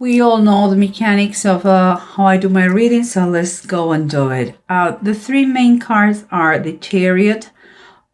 We all know the mechanics of how I do my reading, so let's go and do it. The three main cards are the Chariot,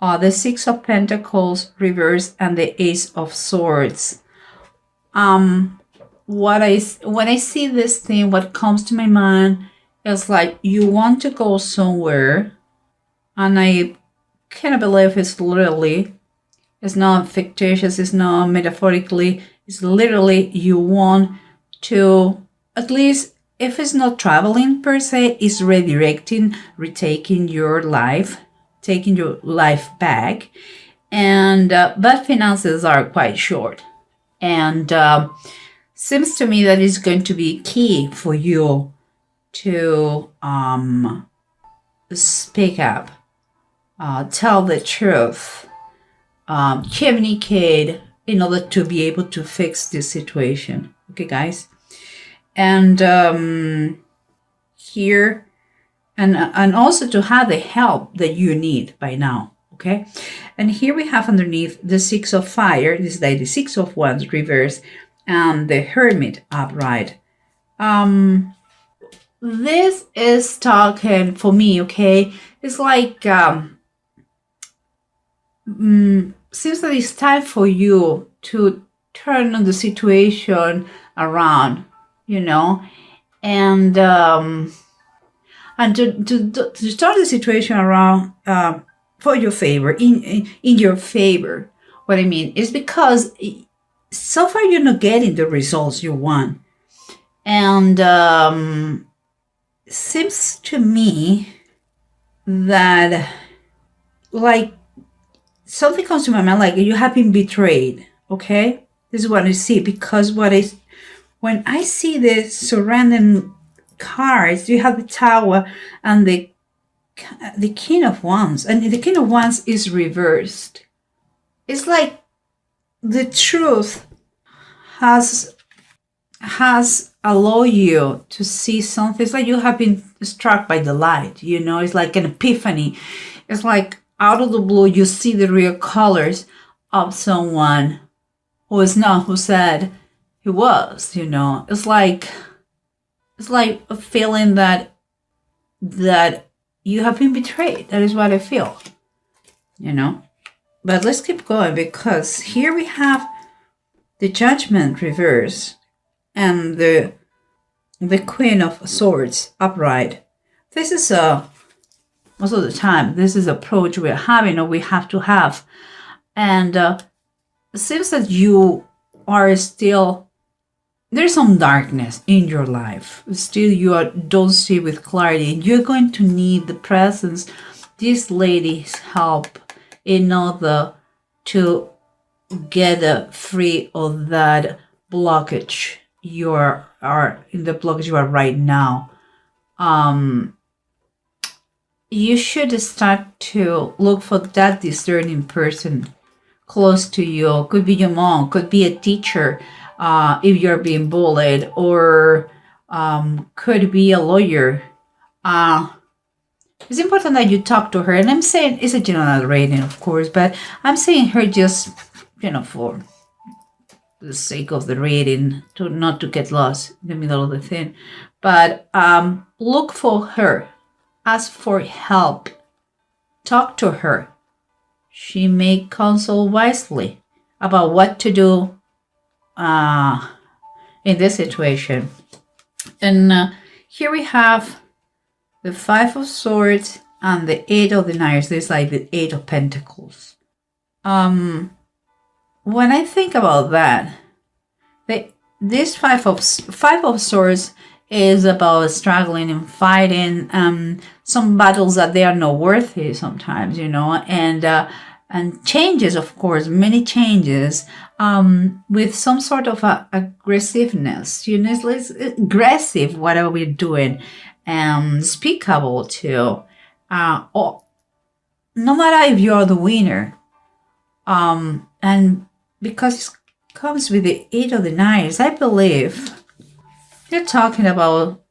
the Six of Pentacles reverse, and the Ace of Swords. When I see this thing, what comes to my mind is like you want to go somewhere, and I can't believe it's literally, it's not fictitious, it's not metaphorically, it's literally you want to, at least if it's not traveling per se, is redirecting, retaking your life, taking your life back. And but finances are quite short, and seems to me that it's going to be key for you to speak up, tell the truth, communicate in order to be able to fix this situation. Okay, guys? And here, and also to have the help that you need by now. Okay, and here we have underneath the Six of Fire. This is like the Six of Wands reverse, and the Hermit upright. This is talking for me. Okay, it's like seems that it's time for you to turn the situation around, you know, and to turn the situation around for your favor, in your favor. What I mean is because so far you're not getting the results you want, and seems to me that like something comes to my mind, like you have been betrayed. Okay, this is what I see, because when I see the surrounding cards, you have the Tower and the King of Wands, and the King of Wands is reversed. It's like the truth has allowed you to see something. It's like you have been struck by the light, you know, it's like an epiphany. It's like out of the blue, you see the real colors of someone who is not who said he was, you know. It's like a feeling that you have been betrayed. That is what I feel, you know. But let's keep going, because here we have the Judgment reverse and the Queen of Swords upright. This is most of the time, this is approach we're having, or we have to have. And it seems that you are still, there's some darkness in your life. Still, don't see with clarity. You're going to need the presence, this lady's help, in order to get free of that blockage you are in the blockage you are right now. You should start to look for that discerning person close to you. Could be your mom, could be a teacher, if you're being bullied, or could be a lawyer. It's important that you talk to her. And I'm saying it's a general rating, of course, but I'm saying her just, you know, for the sake of the reading, to not to get lost in the middle of the thing. But look for her, ask for help, talk to her. She may counsel wisely about what to do in this situation. And here we have the Five of Swords and the Eight of the Knives. This is like the Eight of Pentacles. When I think about that, this Five of Swords is about struggling and fighting, some battles that they are not worthy sometimes, you know, and changes, of course, many changes, with some sort of aggressiveness, you know, it's aggressive, whatever we're doing, speakable too. Or no matter if you're the winner, and because it comes with the Eight of the Knives, I believe they're talking about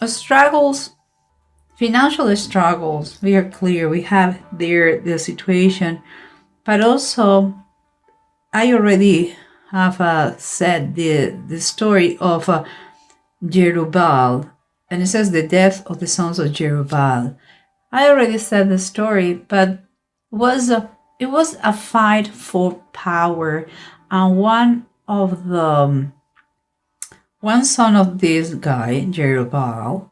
struggles, financial struggles. We are clear. We have there the situation, but also I already have said the story of Jerubbaal, and it says the death of the sons of Jerubbaal. I already said the story, but it was a fight for power, and one son of this guy, Jerubbaal,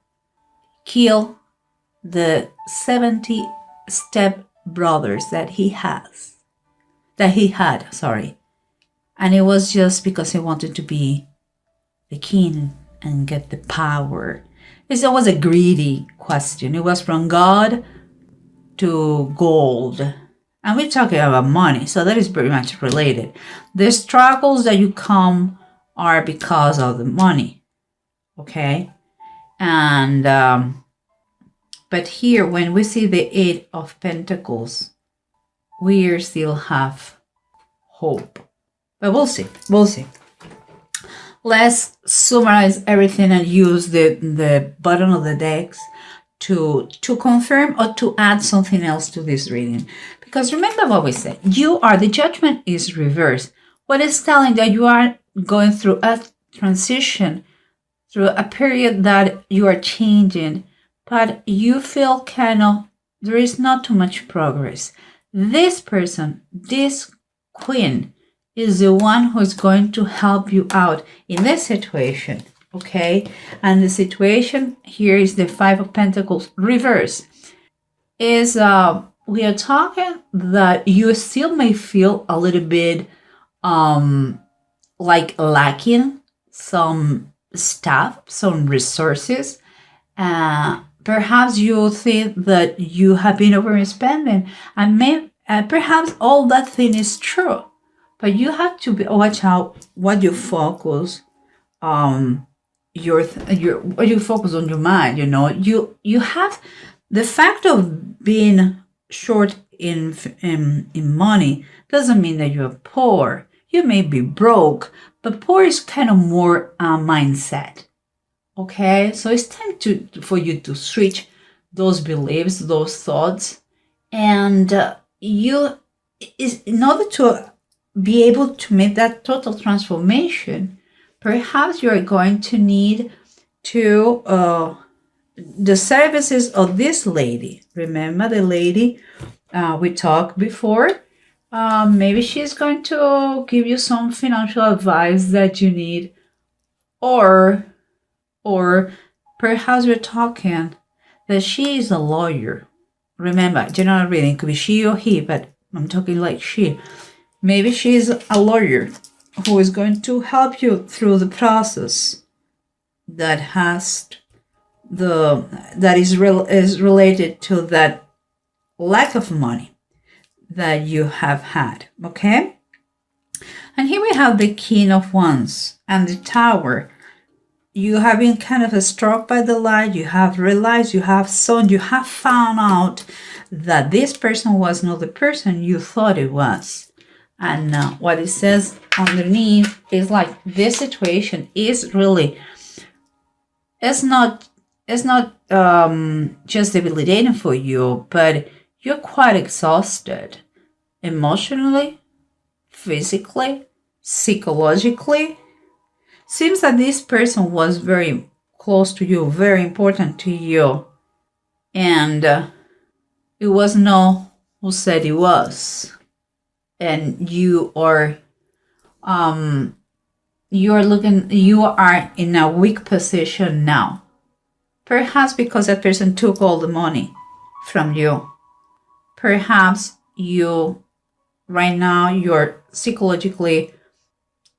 killed the 70 step brothers that he had, sorry. And it was just because he wanted to be the king and get the power. It was a greedy question. It was from God to gold. And we're talking about money, so that is pretty much related. The struggles that you come are because of the money, okay? And but here, when we see the Eight of Pentacles, we still have hope. But we'll see. Let's summarize everything and use the bottom of the decks to confirm or to add something else to this reading. Because remember what we said. The judgment is reversed. What is telling that you are going through a transition, through a period that you are changing, but you feel there is not too much progress. This person, this queen, is the one who is going to help you out in this situation, okay? And the situation here is the Five of Pentacles reverse. We are talking that you still may feel a little bit like lacking some stuff, some resources. Perhaps you think that you have been overspending, and perhaps all that thing is true. But you have to watch out what you focus you focus on your mind. You have the fact of being short in money doesn't mean that you're poor. You may be broke, but poor is kind of more a mindset. Okay, so it's time for you to switch those beliefs, those thoughts, and in order to be able to make that total transformation, perhaps you're going to need the services of this lady. Remember the lady we talked before? Maybe she's going to give you some financial advice that you need, or perhaps we're talking that she is a lawyer. Remember, general reading could be she or he, but I'm talking like she. Maybe she is a lawyer who is going to help you through the process that is related to that lack of money that you have had. Okay, and here we have the King of Wands and the Tower. You have been kind of struck by the light. You have realized, you have found out that this person was not the person you thought it was. And what it says underneath is like this situation is really, it's not just debilitating for you, but you're quite exhausted emotionally, physically, psychologically. Seems that this person was very close to you, very important to you, and it was not who said it was. And you are in a weak position now. Perhaps because that person took all the money from you. Perhaps right now you're psychologically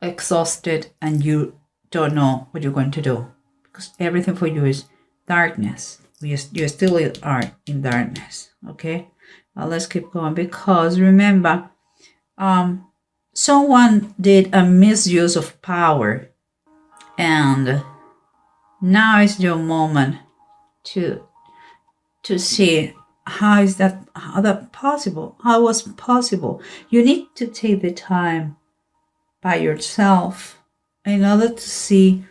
exhausted and you don't know what you're going to do, because everything for you is darkness. You still are in darkness. Okay, well, let's keep going, because remember, someone did a misuse of power, and now is your moment to see how that possible. How was possible? You need to take the time by yourself in order to see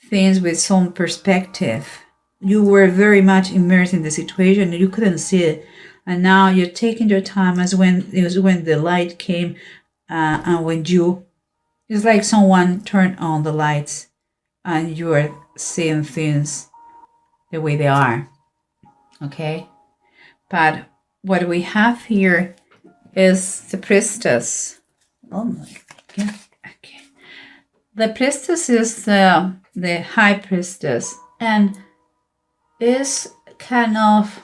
things with some perspective. You were very much immersed in the situation and you couldn't see it. And now you're taking your time, as when the light came, and when you It's like someone turned on the lights and you are seeing things the way they are. Okay? But what we have here is the priestess. Oh my God. Okay. The priestess is the high priestess and is kind of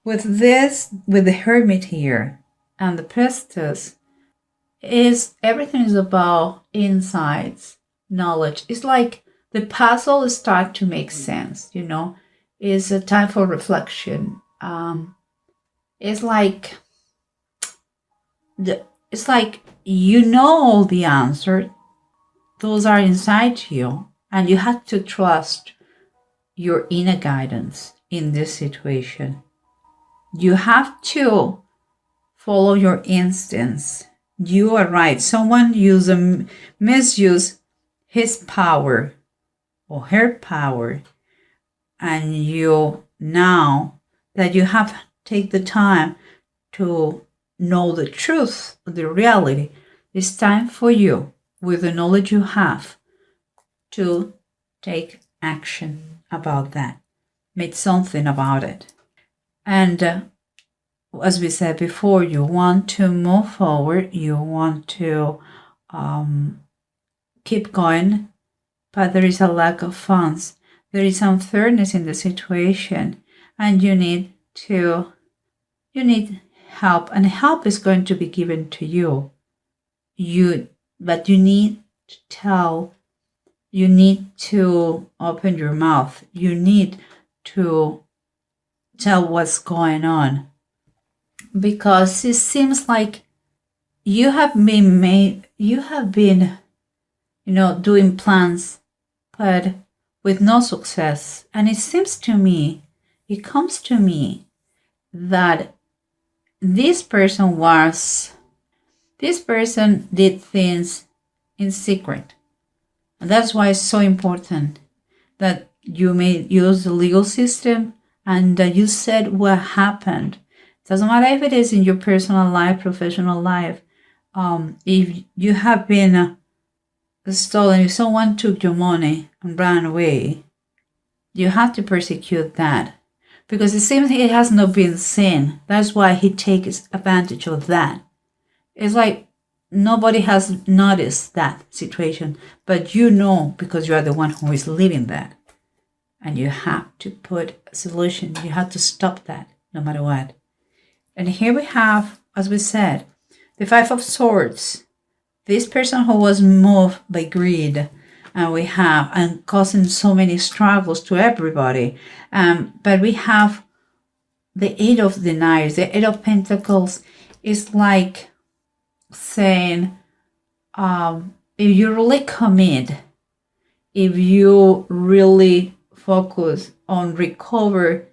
with the hermit here and the priestess is everything is about insights, knowledge. It's like the puzzle start to make sense, you know. It's a time for reflection. It's like you know all the answers. Those are inside you, and you have to trust your inner guidance in this situation. You have to follow your instincts. You are right. Someone misuse his power or her power, and you now that you have take the time to know the truth, the reality, it's time for you, with the knowledge you have, to take action about that. Make something about it. And as we said before, you want to move forward, you want to keep going, but there is a lack of funds. There is unfairness in the situation, and you need help, and help is going to be given to you. But you need to tell, you need to open your mouth, you need to tell what's going on, because it seems like you have been doing plans but with no success. And it comes to me that this person did things in secret. And that's why it's so important that you may use the legal system and you said what happened. It doesn't matter if it is in your personal life, professional life. If you have been stolen, if someone took your money and ran away, you have to prosecute that, because it seems it has not been seen. That's why he takes advantage of that. It's like nobody has noticed that situation, but you know, because you are the one who is living that. And you have to put a solution. You have to stop that no matter what. And here we have, as we said, the Five of Swords. This person who was moved by greed, and causing so many struggles to everybody. But we have the Eight of Deniers. The Eight of Pentacles is like saying, if you really commit, if you really focus on recover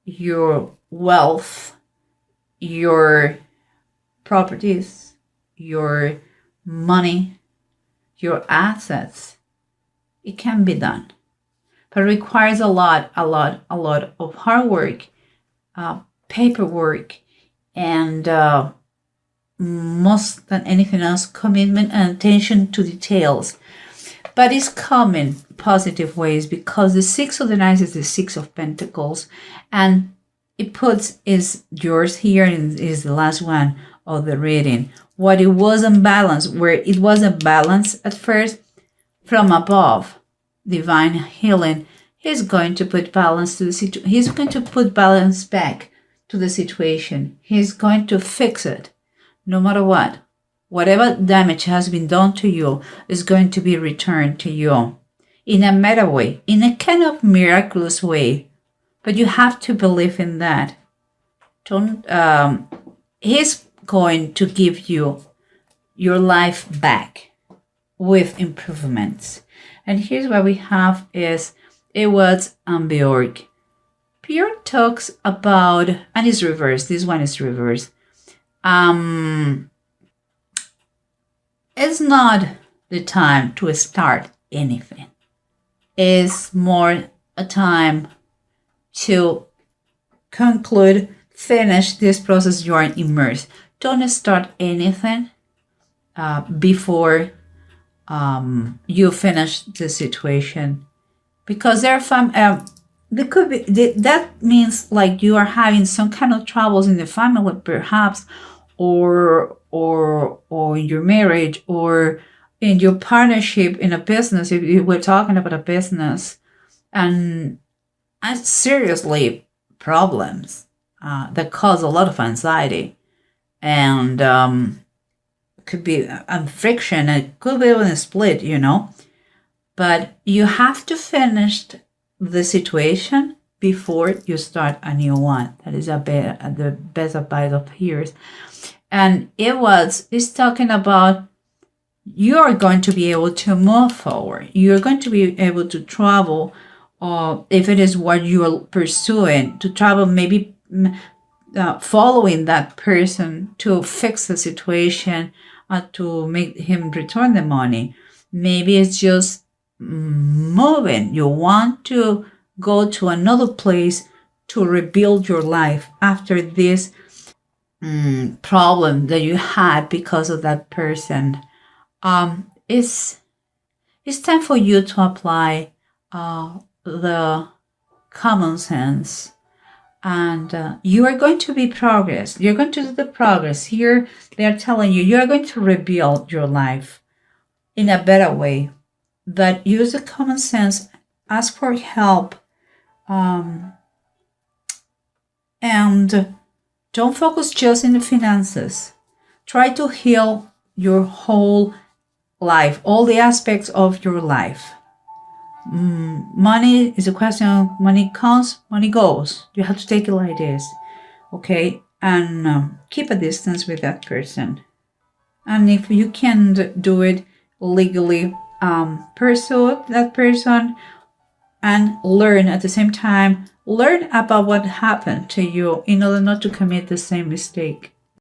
your wealth, your properties, your money, your assets, it can be done. But it requires a lot of hard work, paperwork, and most than anything else, commitment and attention to details. But it's coming positive ways, because the Six of the Knights is the Six of Pentacles, and it is yours here, and is the last one of the reading. What it was unbalanced, where it wasn't balanced at first, from above, divine healing, he's going to put balance to the situation. He's going to put balance back to the situation. He's going to fix it, no matter what. Whatever damage has been done to you is going to be returned to you in a meta way, in a kind of miraculous way. But you have to believe in that. He's going to give you your life back with improvements. And here's what we have is Ewad's and Bjork. Bjork talks about, and it's reversed. This one is reversed. It's not the time to start anything. It's more a time to conclude, finish this process you are immersed. Don't start anything before you finish the situation, because there could be that means like you are having some kind of troubles in the family, perhaps, or in your marriage, or in your partnership in a business. If we're talking about a business, and seriously problems that cause a lot of anxiety, and could be friction, it could be even a split, but you have to finish the situation before you start a new one. That is the best advice of yours. And it's talking about you're going to be able to move forward. You're going to be able to travel, if it is what you're pursuing, to travel, maybe following that person to fix the situation, to make him return the money. Maybe it's just moving. You want to go to another place to rebuild your life after this problem that you had because of that person. It's time for you to apply the common sense, and you are going to be progress. You're going to do the progress. Here they are telling you are going to rebuild your life in a better way. That use the common sense, ask for help, and don't focus just in the finances. Try to heal your whole life, all the aspects of your life. Money is a question of money comes, money goes. You have to take it like this, okay? And keep a distance with that person. And if you can do it legally, pursue that person and learn at the same time. Learn about what happened to you in order not to commit the same mistake.